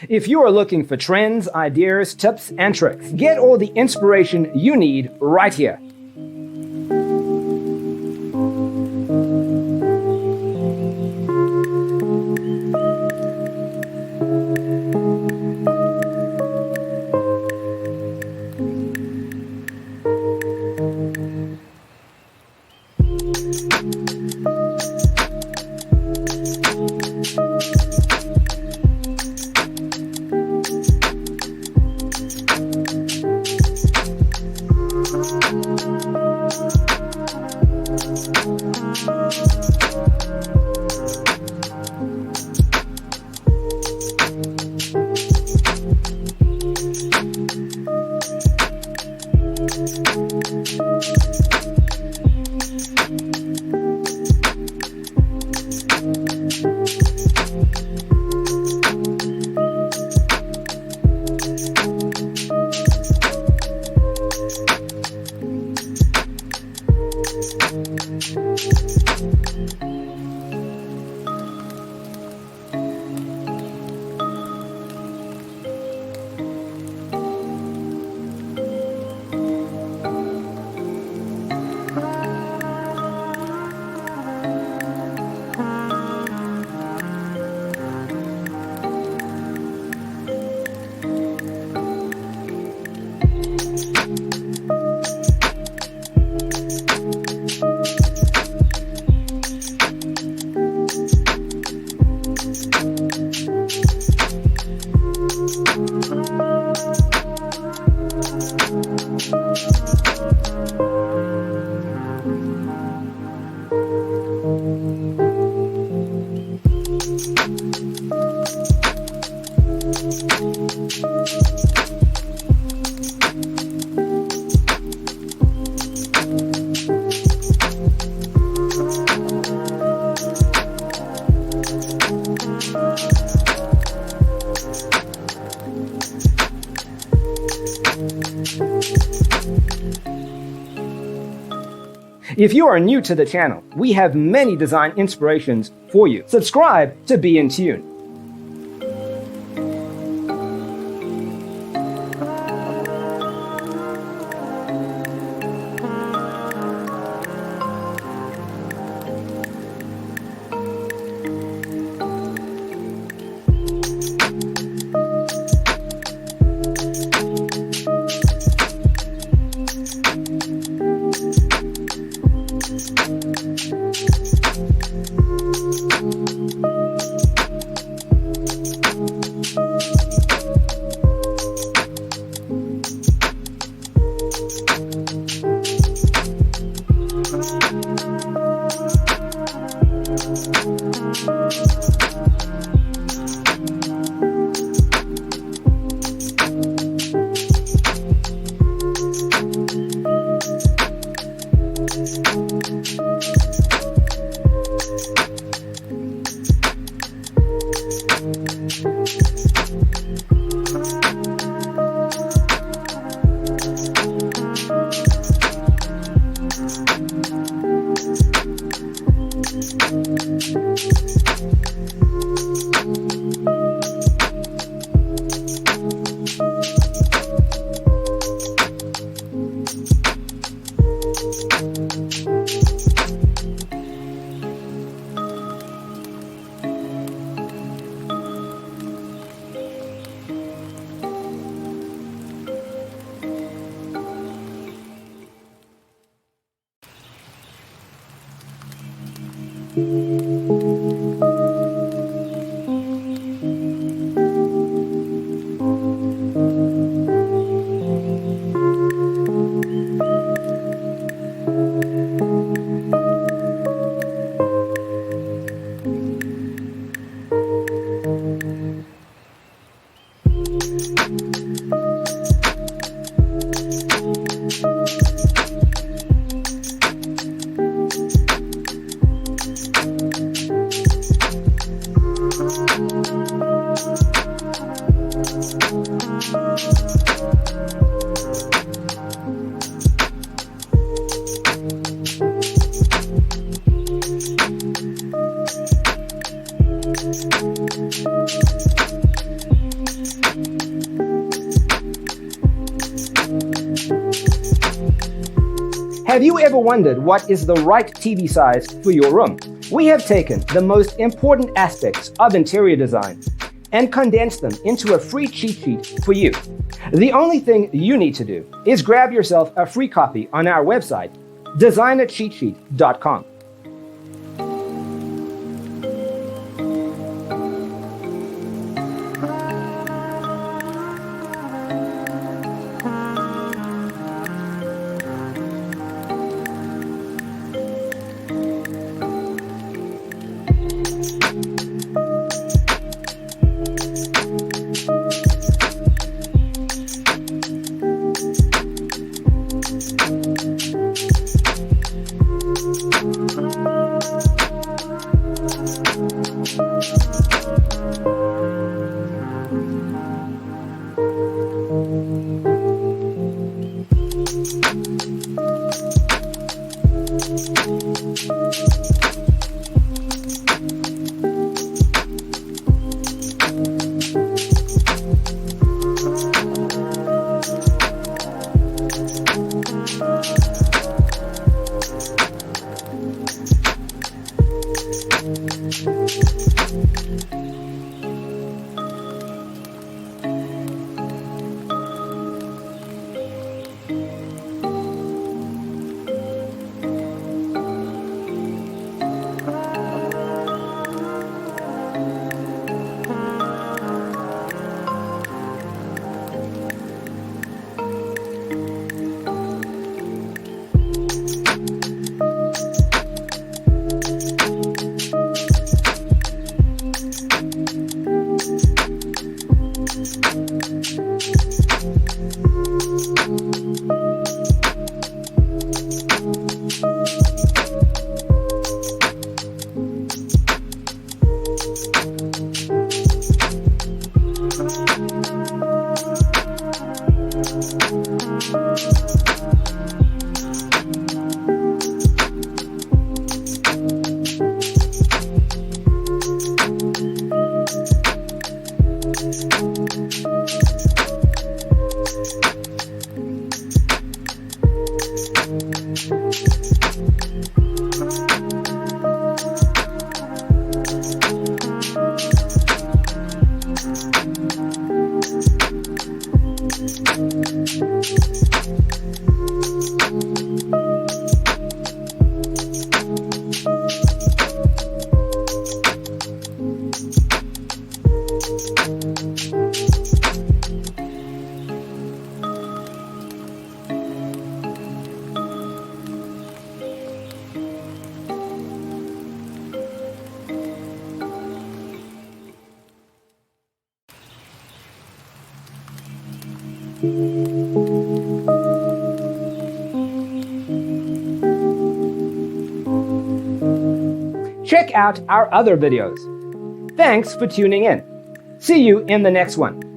If you are looking for trends, ideas, tips, and tricks, get all the inspiration you need right here. If you are new to the channel, we have many design inspirations for you. Subscribe to be in tune. Have you ever wondered what is the right TV size for your room? We have taken the most important aspects of interior design and condensed them into a free cheat sheet for you. The only thing you need to do is grab yourself a free copy on our website, designercheatsheet.com. Check out our other videos. Thanks for tuning in. See you in the next one.